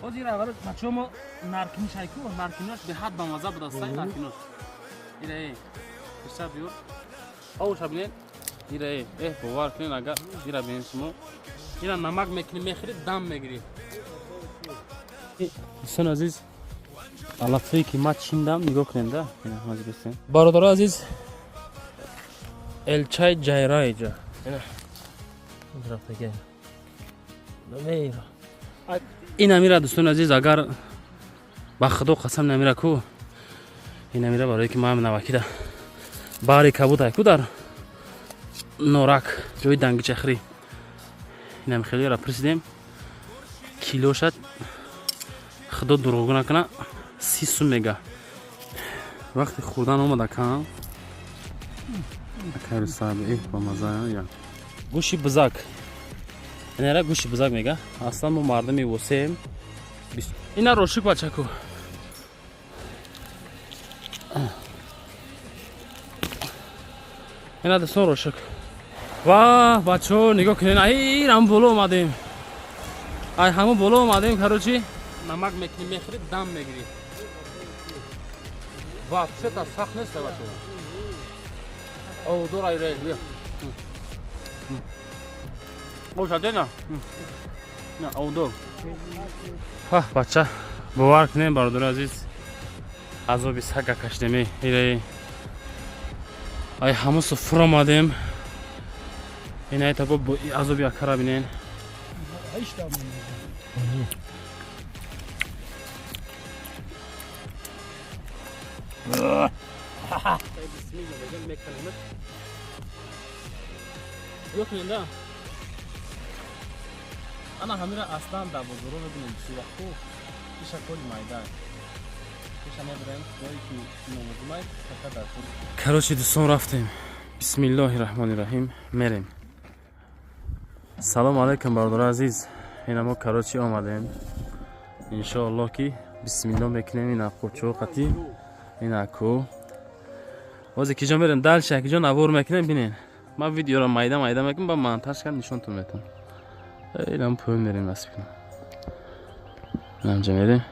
Ozira agar bachoma narkini shayku, narkinosh be had ba maza budastay narkinosh. Ira hesab yor. Aw shabne ira bavar kinin aga ira bensmo. Ira namak mekni mekhri dam megri. Son aziz alafı ki maç şimdiden nigok nenda. Yine mazbesin. Barodar aziz Elçay Cayrayca. Yine bu tarafta gel. Nameyra. این امیره دوستان عزیز اگر با خدا قسم نمیره کو این امیره برای که ما هم نوکیده باری کبوده کو در نورک جوی دنگ چخری این هم خیلی را پرسیدیم کیلو شد خدا دروغ نکنه 30 سوم میگه وقتی خوردن اومده کام اکر صاحب با مزه یا گوشی بزاک این را گوشی بزاک میگه اصلا ما مردمی وسیم اینا روشک بچه کو اینا دستان روشک واه بچه ها نگاه کنین ای هم بولو اومدیم ای همون بولو اومدیم کروچی نمک میکنی میخوری دم میگیری واه چه تا سخت نیست بچه او دور ایره بیا او شده نه نه او دو بچه باور کنیم برادر عزیز عذابی سگه کشیدیم ایره ای همون سفر آمدیم این ای تا با عذابی اکره بینین yok nenda ana hamira aslan da bozoro bibinin siyahku isha kol maydan isha nebrem joyi ki nomuzmay takada karochi do'ston raftim bismillahirrahmanirrahim merem salom alaykum barodar aziz ina mo karochi omadem inshaalloh ki bismillah meknem ina qo'cho qati ina ko ozi ki jon berem dal shaki jon avor meknem binin ما ویدیو را مایده میکنم با مانتاژ کردن نشونتون میدم اینم پول میریم نصیب کنم اینجا میریم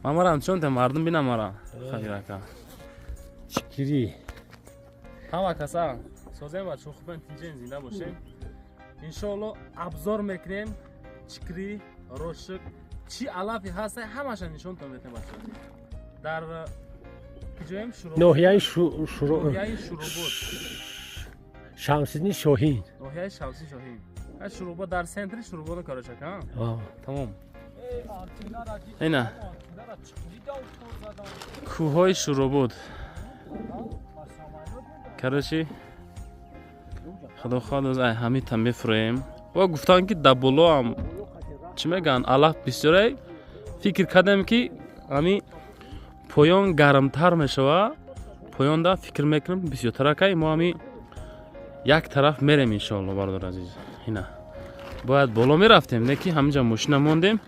من مرام چون مردم بینم مرا خیلی که چکری همه کسا سازیم و چون خوبن تیجه زنده باشیم انشالله ابزار میکنیم چکری روشک چی علافی هست همش نشون تو میتونم بچه در کجایم شروع ناحیه شروع بود شمس‌الدین شاهین ناحیه شمسی شاهین شروع بود در سنتر شروع بود کارش ها تمام اینا کوههای شروع بود کارشی خدا خواهد همین تم بفریم و گفتن که دبلو هم چی میگن الله بسیاری فکر کردم که امی پایان گرمتر میشه پایان دا فکر میکنم بسیارتر که ما امی یک طرف میریم انشالله برادر عزیز اینا باید بالا میرفتیم نه که همینجا ماشین موندیم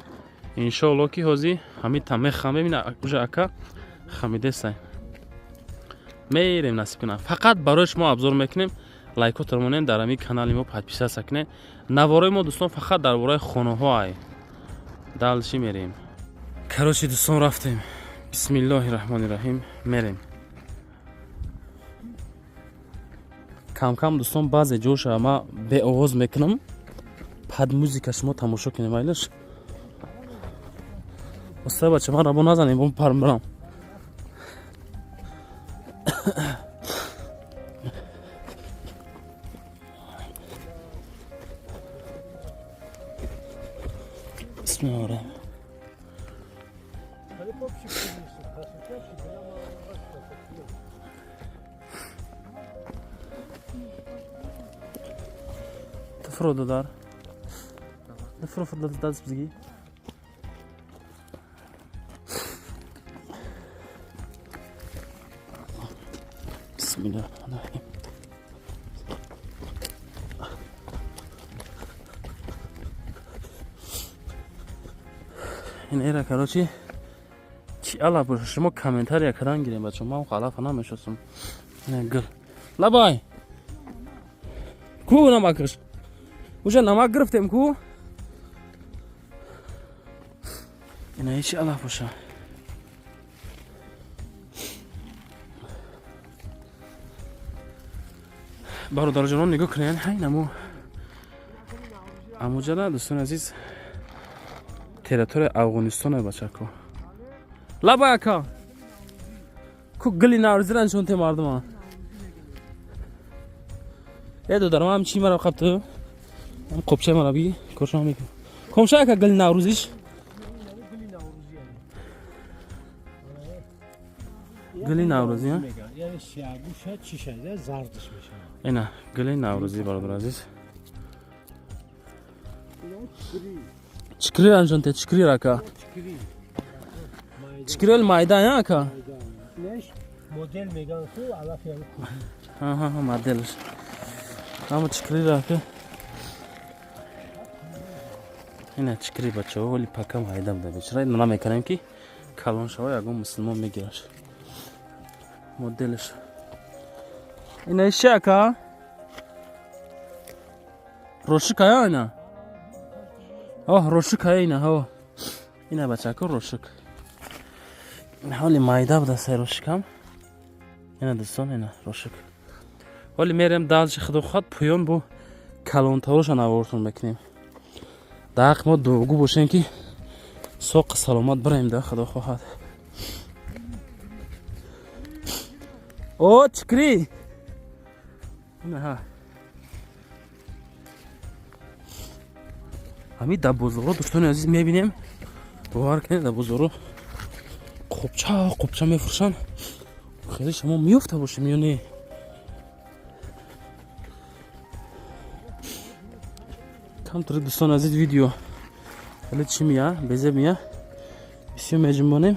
انشالله که حاضی همین تمه خمه اینا کجا اکا خمیده سای میریم نصیب کنم فقط برایش ما ابزار میکنیم لایک و ترمونین در امی کانال ما پادپیسا سکنه نوارای ما دوستان فقط در ورای خانه های دالشی میریم کروچی دوستان رفتیم بسم الله الرحمن الرحیم میریم کم کم دوستان بعضی جوش ما به آواز میکنم پد موزیکش ما تماشا کنیم ایلش بسته بچه من ربا نزنیم اون پرم برم بسم الله الرحمن تفرض دار تفرض داز بزگی بسم الله الرحمن الرحیم این ایره کراچی چی الله باشه شما کامنتاری کردن گیریم بچه ما خلاف نمیشستم نه گل لبای ку намакш уже намак гирифтем ку ина ҳечи алаф боша бародарҷонон нигоҳ кунед ҳай намо амуҷада дӯстони азиз территорияи Афғонистон бачако лабака ку гили наврзиран шонте мардума еду дарам чӣ мара қабту қопчаи мара биги коршам мекун комшака гили наврузиш гили наврузӣ یعنی شیعگوش چی شده زردش میشه ина гили наврузӣ бародар азиз чикри аншонте чикри рака чикрил майда я ака نش مدل میگن تو علف یعنی ها моделш ҳама чикри рака ина чикри бачаҳо вали пака майда буда бечара ин намекунем ки калон шава ягон мусулмон мегираш моделш ина иши ака рошика я ина рошик ҳай ина ина бачако рошик ҳоли майда буда сай рошикам ина дӯстон ина рошик ҳоли мерем далши худо хоҳад пӯён бо калонтароша наворотон мекунем дақ мо дугу бошем ки соқи саломат бираем да худо хоҳад о чикри ина ҳамин дар бозоро дӯстони азиз мебинем бовар кунед дар бозоро қопча мефурӯшанд хеле шумо меёфта бошем ё не камтури дӯстони азиз видео хеле чӣ мия безе мия бисёр меҷунбонем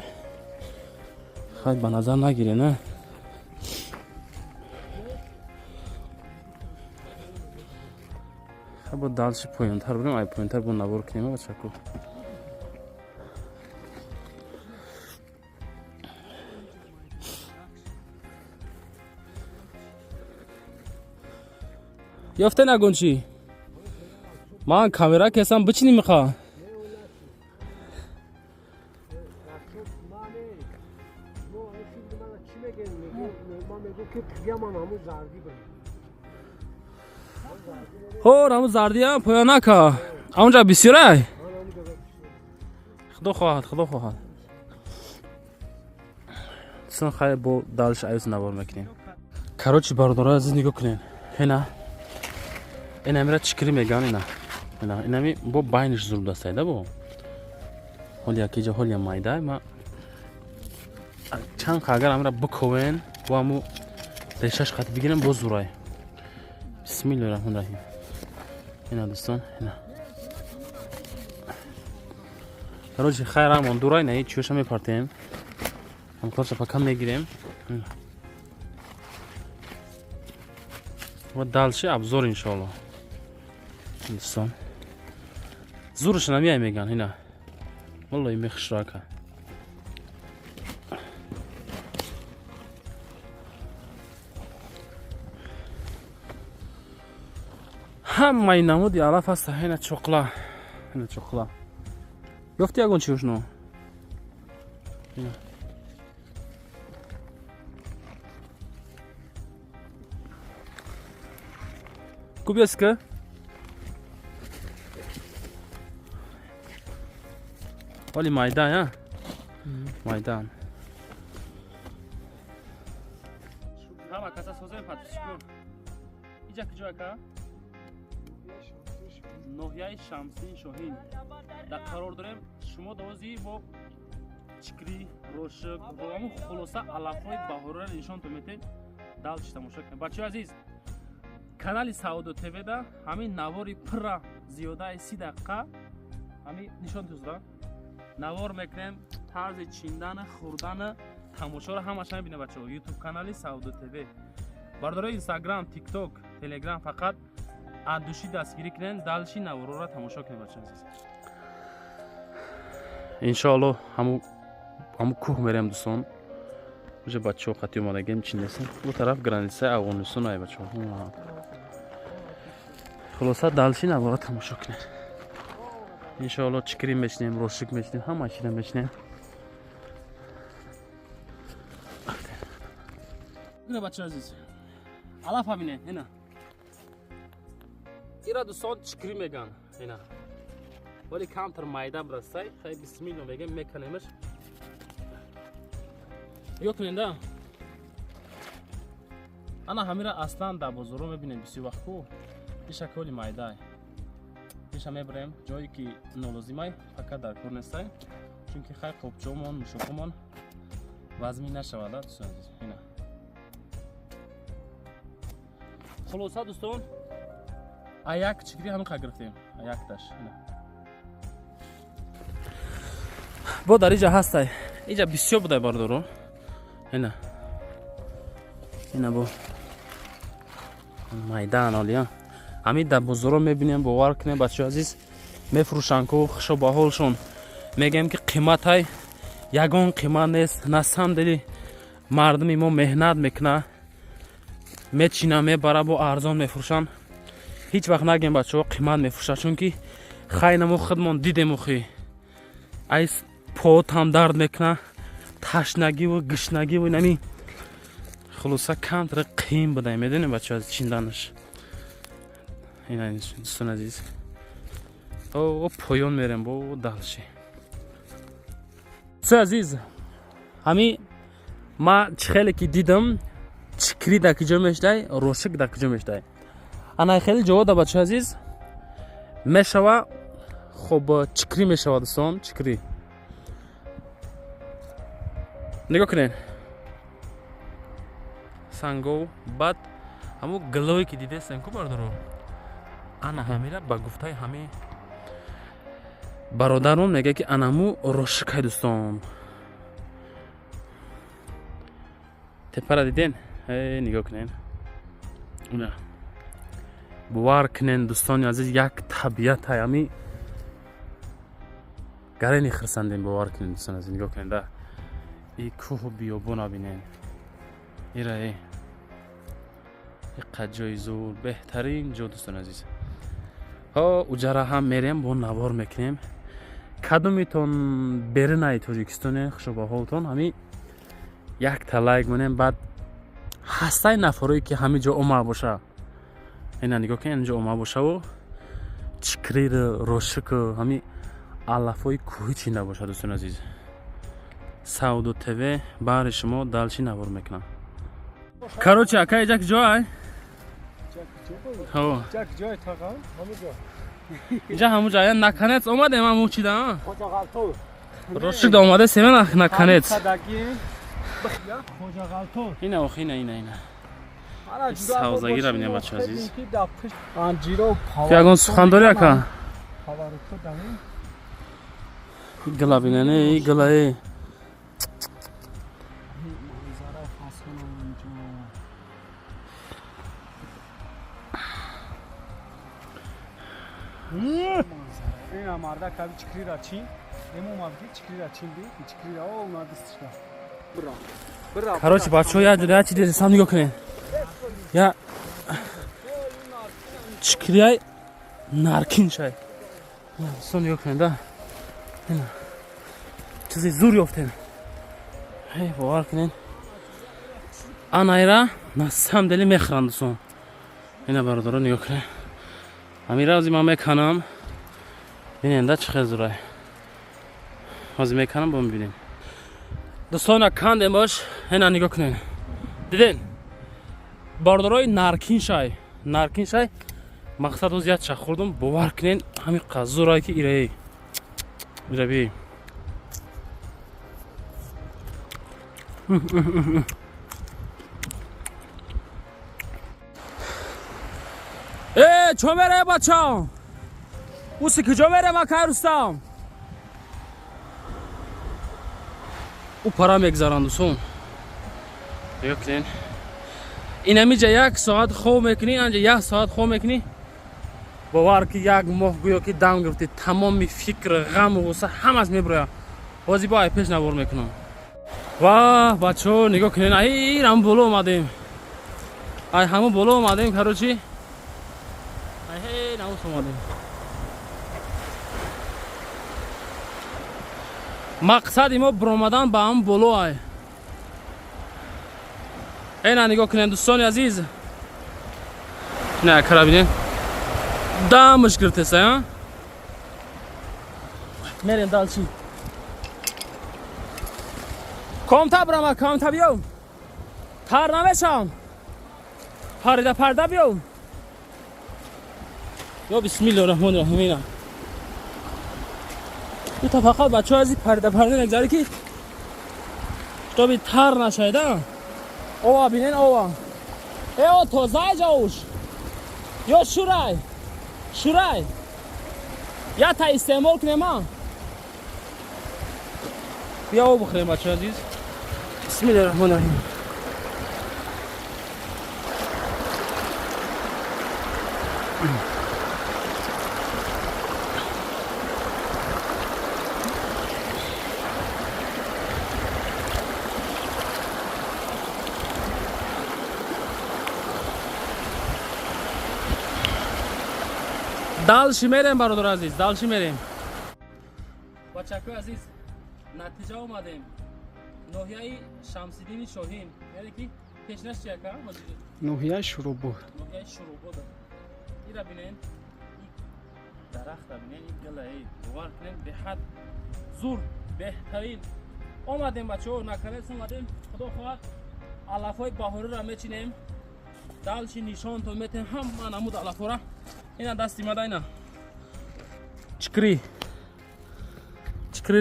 хай ба назар нагире на бо далши поёнтар бурем ай поёнтар бо навор кунем бачако ёфте нагон чӣ ман камера кесам бичини миха хор ҳамун зардия поёнака амунҷа бисёрай худо хоҳад сон хай бо далш аюз навор мекунем карочи бародаро азиз нигоҳ кунед ина инамира чикри меган инами бо байниш зурдастайда бо ҳоли якиҷа ҳоли майда ма чанд қагар амира биковен бо ҳаму решаш қати бигирем бо зурай бисмиллаҳи раҳмони раҳим ина дӯстон ина карочи хайр амон дурай на чиёша мепартем амкорша пака мегирем ва далши абзор иншоалло дӯстон зурш намияй меган ина والله مخشراكه همه نمودی علف هست هنه چقلا یافتی اگون چیوش نو کوبیست که ولی مایدان یا مایدان همه کسا سوزه پاتشکو اینجا کجا که نوحیه شمسین شاهین در قرار داریم شما دوازی با چکری روشک و همون خلاصه علفهای بهاره نشان تو میتین دالش تماشا کنید بچه عزیز کانال سعودو تیوی دا همین نواری پر زیاده 30 دقیقه همین نشان توزده نوار میکنیم طرز چیندن خوردن تماشا رو همش میبینه بچه ها یوتیوب کانال سعودو تیوی برداره اینستاگرام تیک توک تلگرام فقط ادوشی دستگیری کنین دالشی نوارو رو تماشا کنید بچه عزیز انشالله همو کوه میریم دوستان вже بچه ها خطی اومده گیم چین نیستن اون طرف گرانیسه افغانستان های بچه ها خلاصه دالچین اول تماشا کنید. ان شاء الله چکری میشنیم، روشک میشنیم، همه چی میشنیم. اینا بچه عزیز علف همینه. اینا ایرا دوستان چکری میگن اینا، ولی کمتر مایده برسته. خیلی بسم الله میگم میکنیمش. یو کننده انا همیرا اصلا در بازارو میبینیم بسی وقت کو این شکلی مایده پیش میبریم جایی که نولازیمه فقط در کور نیسته، چونکه خیلی خوبچومون مشوکمون وزمی نشود. دوستان اینا خلاصه دوستان یک چکری همین خواهد گرفتیم. یک داشت با در اینجا هسته. اینجا بسیار بوده باردارو. اینا با میدان آلیا همین در بزرگ میبینیم. باور کنیم بچه عزیز میفروشن که خوشو باحالشون. میگم که قیمت های یگان قیمت نیست. نه صندلی مردمی ما مهنت میکنه میچینه میبره با ارزان میفروشن. هیچ وقت نگیم بچه ها قیمت میفروشه، چون که خیلی نمو خودمون دیدیم اخی ایس پوت هم درد میکنه، تشنگی و گشنگی و نمی خلاصه کمتر قیم بوده. میدونیم بچه از چیندنش. اینا دوستان عزیز او پایان میریم با دلشی. دوستان عزیز همین ما خیلی که دیدم چکری در کجا میشته، روشک در کجا میشته. انا خیلی جواد بچه عزیز میشوه. خب چکری میشوه دوستان. چکری نگاه کنین سنگو بعد همو گلوی که دیده سنگو بردارو. انا همیره با گفته همه برادرون میگه که انامو روشک های دوستان. تپره دیدین؟ نگاه کنین اونا باور کنین دوستان عزیز یک طبیعت های همی گره نخرسندین. باور کنین دوستان عزیز نگاه کنین. ای کوه و بیابون بینین. ای قجای زور بهترین جا دوستان عزیز. ها اجاره هم میریم با نوار میکنیم. کدومیتون برین ای تاجیکستان خوشو با حالتون همین یک تا لایک منیم. بعد هسته نفرایی که همین جا اومه باشه اینا نگاه کنین اینجا اومه باشه و چکری روشک همین علفای کوهی چینده باشه دوستان عزیز. سعودو تیوی بر شما دلچی نوار میکنم. کاروچه اکا ایجا کجای؟ جک جای تاقا همونجا. اینجا همون جایه نکنیت اومده من موچیده ها خوجا غلطور روشک دا اومده سیمه نکنیت خوجا غلطور. اینه اخ اینه سوزگی را بینیم بچه عزیز. فیاگون سخنداری اکا گلا بیننه ای گلا ای این مردا کبی چکری را چین امو مافکی چکری را چین بی چکری را او نادستشتا برا کاروچه بچه یا جدا چی دیده سام نگاه کنین. یا چکری های نارکین شای سام نگاه کنین دا چیزی زوری افتین. هی باور کنین آنای را نسام دلی میخرند سون. اینا برادران نگاه کنین همین را از من میکنم. بینین دا چه خیلی زورای از میکنم با ببینیم دوستان. کندیم باش اینا نگاه کنین دیدین باردارای نارکین شای مقصد رو زیاد چه خوردم. باور کنین همین قزورایی که ایره بی چو میره بچه او سی کجا میره ما که رستم او پرا میگذارن دوستان. نگاه کنین این همیجا یک ساعت خواب میکنی انجا یک ساعت خواب میکنی باور که یک ماه گویا که دم گرفتی تمام فکر غم و غصه همه از میبره بازی با پیش نبار میکنم. واه بچه ها نگاه کنین ای هم بالا اومدیم ای همون بالا اومدیم کاروچی هی ناموس اومدیم. مقصد ما برآمدن به هم بالا. اینا نگاه کنین دوستان عزیز. نه کرابینین. دا مشکل تسه ها. میریم دالچی. کام تا برام کام تا بیام. تار نمیشم. پرده بیام. یا بسم الله الرحمن الرحیم اینا. تو فقط بچه‌ها از این پرده نگذاری که تو بی تار نشایده. اوه بینین اوه. ایو توزه جاوش. یا شورای. یا تا استعمال کنیم ها. بیا او بخوریم بچه‌ها عزیز. بسم الله الرحمن الرحیم. دالشی میریم برادر عزیز، دالشی میریم. بچه‌ها عزیز، نتیجه اومدیم. ناحیه شمس‌الدین شاهین. یعنی کی؟ پیشنش چیه که؟ ناحیه شروع بود. ناحیه شروع بود. ایرا بینین. درخت بینین این گلای. باور کنین به حد زور بهترین. اومدیم بچه‌ها نکنه اومدیم. خدا خواهد علفای بهاری را میچینیم. دالشی نشان تو میتیم هم نمود علفا را. اینا دستی ماده اینا. چکری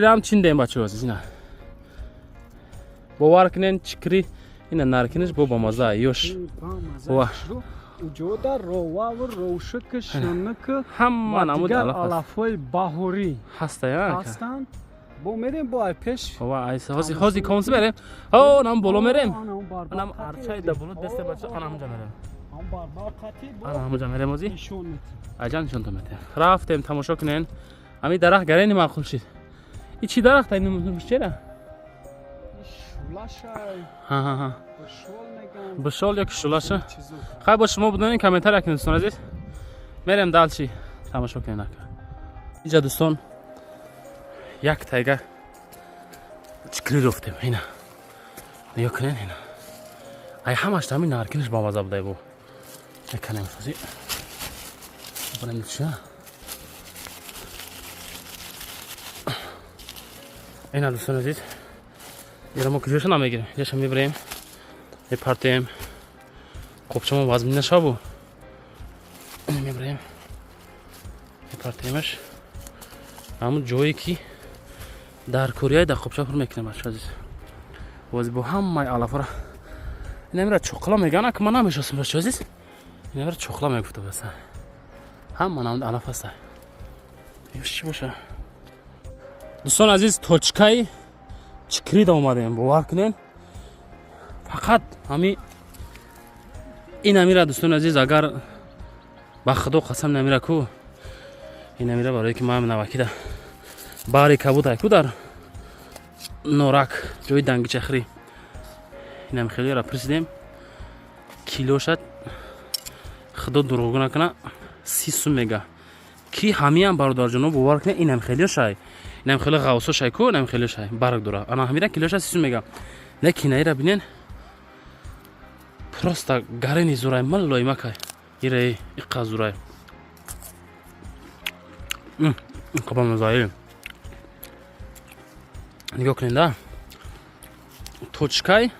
رام چیندیم بچه‌ها عزیز اینا. باور کنین چکری اینا نارکنش با مزه ایوش. واه. وجودا روا و روشک شنک هم نمود علفای بهاری هستن. با میریم با پیش. واه هازی کامس بریم. ها نام بالا میریم. نام ارچای دبلو دست بچه آن همونجا میریم. آن همونجا میریم ازی. اجان چون تو میته. رفتیم تماشا کنین. همین درخت گرینی معقول شد. این چی درخت اینو چرا؟ ها. بشال یک شولاشه. خیلی با شما بدونین کامنتر کنین دوستان عزیز. میریم دالچی تماشا کنین. اینجا دوستان یک تایگه چکری رفتیم اینا. نیا کنین اینا. ای همش همین نارکنش با مزه بوده بو. نکنیم سازی. بریم چه؟ اینا دوستان عزیز. یه ما کجاش نمیگیریم. یهش میبریم. میپرتیم. خوبچه ما وزن نشابو. میبریم. میپرتیمش. همون جایی که در کره در خوبچه پر میکنیم بچه عزیز. واسه با همه علفا را اینا میره چوکلا میگن که من نمیشناسم بچه عزیز. اینا میره چوکلا میگفته بس. هم من هم علف هست. چی باشه؟ دوستان عزیز توچکای چکری دا اومدیم باور کنین. فقط همین این نمیره دوستان عزیز اگر با خدا قسم نمیره کو این نمیره برای که ما هم نوکیده باری کبوده کو در نورک جوی دنگی چخری این هم خیلی را پرسیدیم کیلو شد خدا دروغ نکنه 30 سوم میگه کی همین هم برادر جنو باور کنه این هم خیلی شای این هم خیلی غوصه شای کو این هم خیلی شای برگ دوره انا همیشه کیلو شد 30 سوم میگه نه کی را ببینین просто гарени зурай маллой макай ире иқазурай қабам мазаи нигоҳ кунед да точкай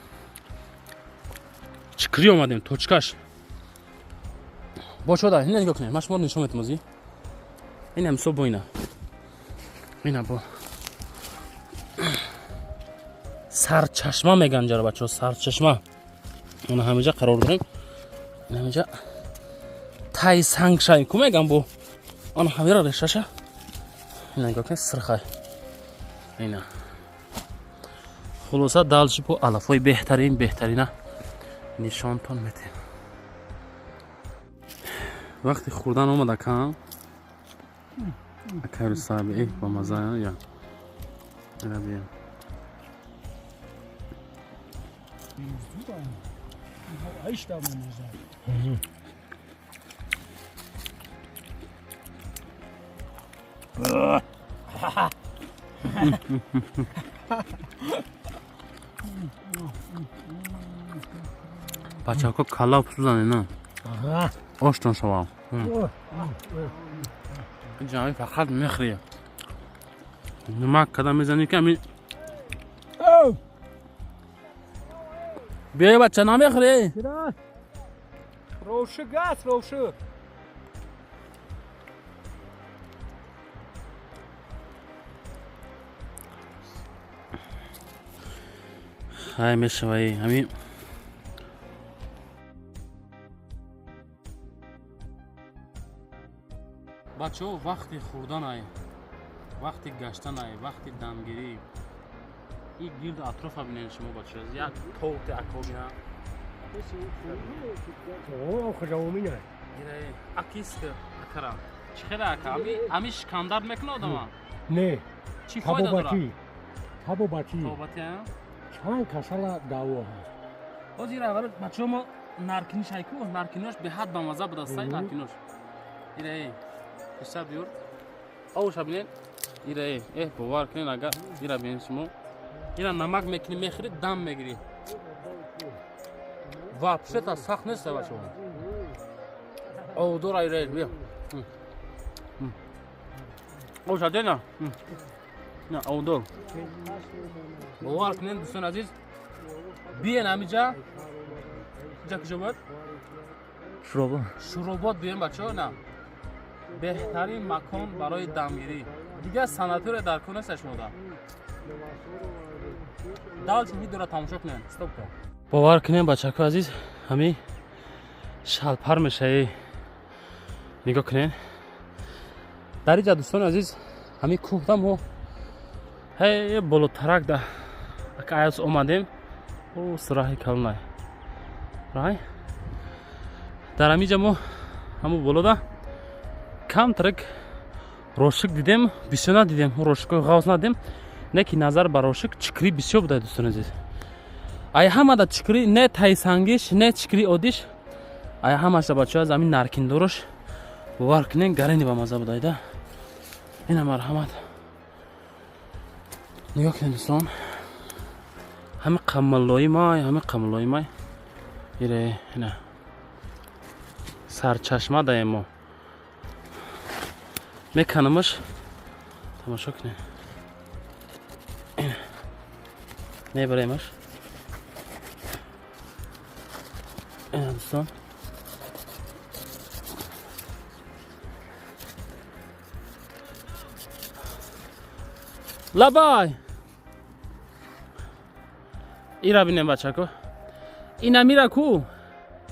чикри омадем точкаш бошода ина нигоҳ кунед ман шумо нишон метам ози ина мисол бо ина бо сарчашма меган ҷара бачаҳо сарчашма اون همینجا قرار داریم این همینجا تای سنگ شای کو میگم بو آن همه را رششه این نگاه کن سرخای اینا خلاصه دالچی پو علفای بهترین نشان تون میتیم وقتی خوردن اومده کم اکر صاحبی با مزه یا اینا بیم Bachako kala puzan ne? Oshton şavam. Cami fakat mehriye. Nima kadar mezani kami. Bey bachcha na mehriye. روشه گس روشه های میشوی همین بچه ها وقتی خوردن های وقتی گشتن های وقتی دمگیری این گرد اطراف ها بینید شما بچه ها یک توت اکو بینید اوه خجاومینه گیره اکیست که اکرم چی خیلی اکرم امی شکندر میکنه آدم ها نه چی فایده داره؟ تابوباتی توبتی ها؟ چند کسال داو هست باز گیره اول بچه ها ما نرکنیش های که نرکنیش به حد بمزه بدستای نرکنیش گیره حساب بیور اوش ببینید گیره باور کنین اگر گیره ببینید شما گیره نمک میکنی میخوری دم میگیری واپس تا سخت نیست بچه ها او دور ایره بیا او شده نه نه او دور باور کنین دوستان عزیز بیاین همینجا اینجا کجا بود؟ شروبات بیاین بچه ها نه بهترین مکان برای دمگیری دیگه سناتور در کنه شما دا دال چون ویدیو را تماشا کنین استاپ کن باور کنین بچه ها عزیز همین شلپر میشه نگاه کنین در اینجا دوستان عزیز همین کوه دم و هی بالاترک ده اگه ایاز اومدیم او سراحی کلنای رای در همینجا ما همون بالا ده کم ترک روشک دیدیم بسیار ندیدیم روشک غاز ندیدیم نه که نظر بر روشک چکری بسیار بوده دوستان عزیز ای همه دا چکری نه تای سنگیش نه چکری آدیش ای همه شده بچه ها زمین نرکین دورش باور کنین گرینی با مزه بوده ده این مرحمت نگاه کنین دوستان همه قملوی مای ایره نه سرچشمه ده ما میکنمش تماشا کنین نبریمش این دوستان لبای ایرا بینیم بچه کو این امیره کو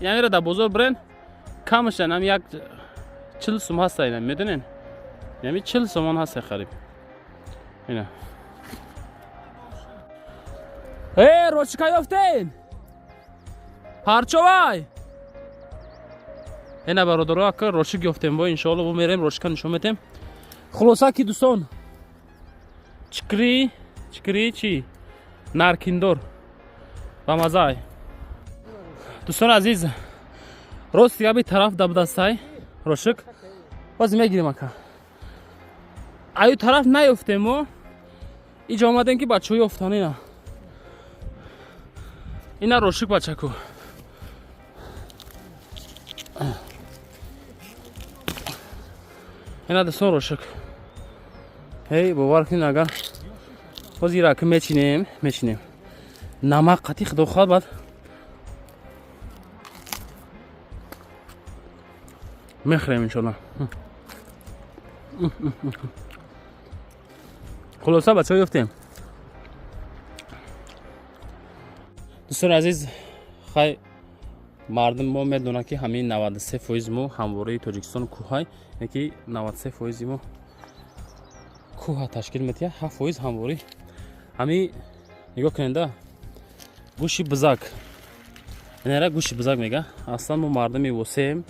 این امیره دا بزرگ برن کمشن هم یک 40 سوم هست اینا میدونین یعنی 40 سومان هست خرید اینا روچکا یافتین پارچوای اینا برادرها که روچک یافتیم با انشالله با میریم روچکا نشون میدیم خلاصه که دوستان چکری چی نرکیندور با مزای دوستان عزیز راست یا به طرف دب دستای روشک باز میگیریم اکا ایو طرف نیفتیم و اینجا آمدن که بچه های افتانی نه اینا روشک بچه کو اینا دوستان روشک هی باور کنین اگر باز این رکم میچینیم نمک قطی خدا خواهد باید میخریم انشالله خلاصه بچه ها یفتیم دوستان عزیز خیلی مردم ما میدونن که همین 93% ما همواره تاجیکستان کوه های یکی 93% ما کوه تشکیل میده 7% همواره همین نگاه کننده گوشی بزرگ اینه گوشی بزرگ میگه اصلا ما مردمی وسیم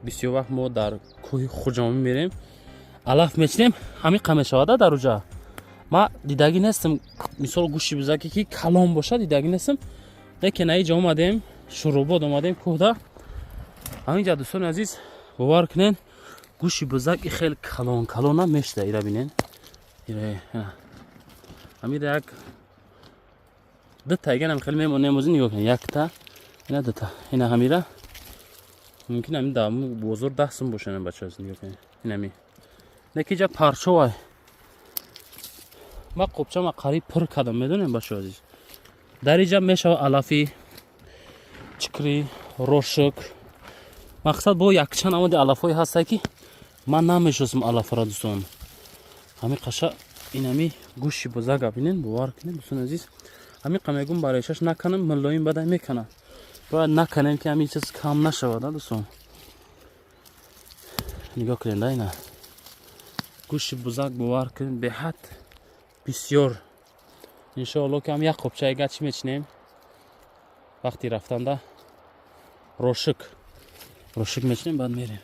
بسیار وقت ما در کوه خرجامی میریم علف میچنیم همین قمشواده در اونجا ما دیدگی نیستم مثال گوشی بزرگی که کلام باشه دیدگی نیستم لیکن اینجا اومدیم شروبات اومدیم کوه دا همینجا دوستان عزیز باور کنین гӯши бузак и хеле калон калона мешта ира бинен. Ира амира як дута яган хеле мемонем озин нигоҳ кунед. Якта ина дута ина амира мумкин ами дам бозор 10 сум бошанд бача аз нигоҳ кунед. Инами некиҷа парчовай ма қопчама қариб пур кардам медонем бача азиз. дар инҷа мешава алафи чикри рошук мақсад бо якчанд амоди алафҳое ҳастае ки ман намешиносам алафро дӯстон. ҳамин қаша инами гӯши бузага бинен бовар кунед дӯстон азиз. ҳамин қамегум барешаш наканам мулоим бадай меканам. бояд наканем ки ҳамин чиз кам нашавад дӯстон. нигоҳ кунед ина гӯши бузак бовар кунед беҳад бисёр. иншоалло ки ҳам як қопчаега чӣ мечинем вақти рафтанда рошук мечинем баъд мерем.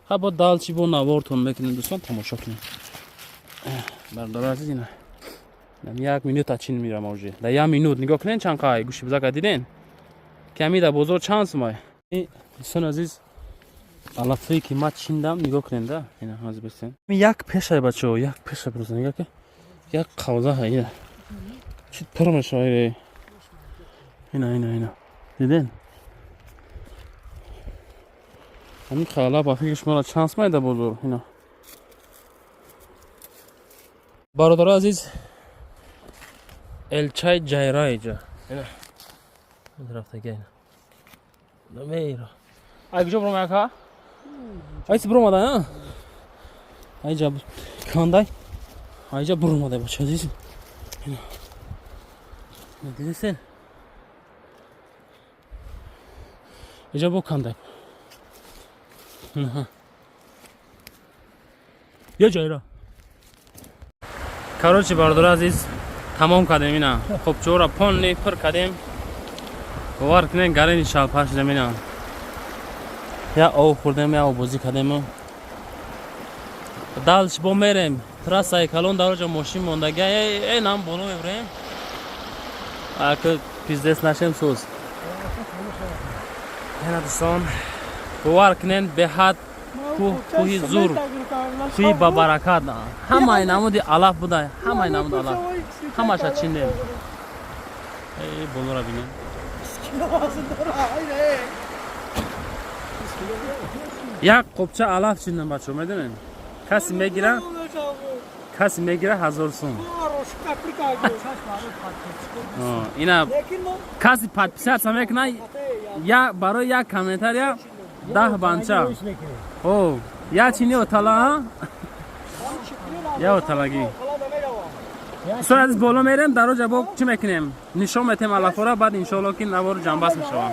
ҳа бо далчи бо навортон мекунем дӯстон. тамошо кунем бардор азиз ина 1 минута чин мирам уже да 1 минут нигоҳ кунем чанд қай гӯши бузака диден ки ҳами да бозор чанд сумай. дӯстон азиз алафие ки ма чиндам нигоҳ кунем да ина ҳазир бисен як пешай бачаҳо як пеша просто нигоҳ ки як қавза ҳай ина чӣ пур мешавад ина диден ҳамин қала ба фикри шуморо чанд сумай да бозор ина. бародаро азиз элчай ҷайра иҷа ина рафтага ина дамеира ай куҷо буромад ка айси буромада а айҷа кандай айҷа буромада бача азиз ина дидесен иҷа бо кандай я ҷайра короче бардор азиз тамом кардем ина қопчаҳоро полни пур кардем. бовар кунед гарини шалпар шудем ина я ов хӯрдем я овбозӣ кардему далш бо мерем трассаи калон дароҷа мошин мондагия нам боло мебурем ака пиздес нашем сӯз ина дӯстон бовар кунед беҳад кӯҳи зур кӯҳи ба баракат ҳамаи намуди алаф буда ҳамаи намуди алаф ҳамаша чиндем болора бинем як қопча алаф чиндем бачо медонем касе мегира 1000 сум ина касе подписаться мекуна барои як комментария 10 банча о я чини отала я оталаги сор аз боло мерем дароҷа бо чӣ мекунем нишон метем алафора баъд иншоалло ки навору ҷанбас мешавам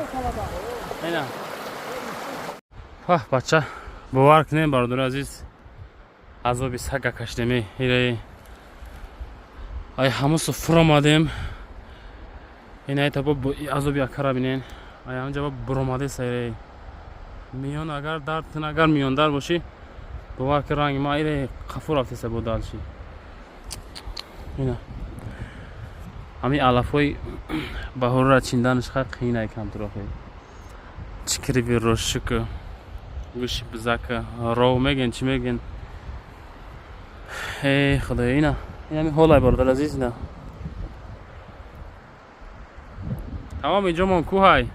ина бача бовар кунем бародари азиз азоби сага кашидем ира ай ҳамусу фуромадем ина айта бо азоби акара бинен ай ҳамҷа бо буромаде сайре миён агар дардтин агар миёндар бошӣ бовар ки ранги ма ире қафу рафтеса бо далчи ина ҳамин алафҳои баҳорро чинданаш хай қиин ай камтурохе чикриби рошука гӯши бузака ров меген чӣ меген худоё ина ҳамин ҳолай бародар азиз ина тамом инҷомон кӯҳай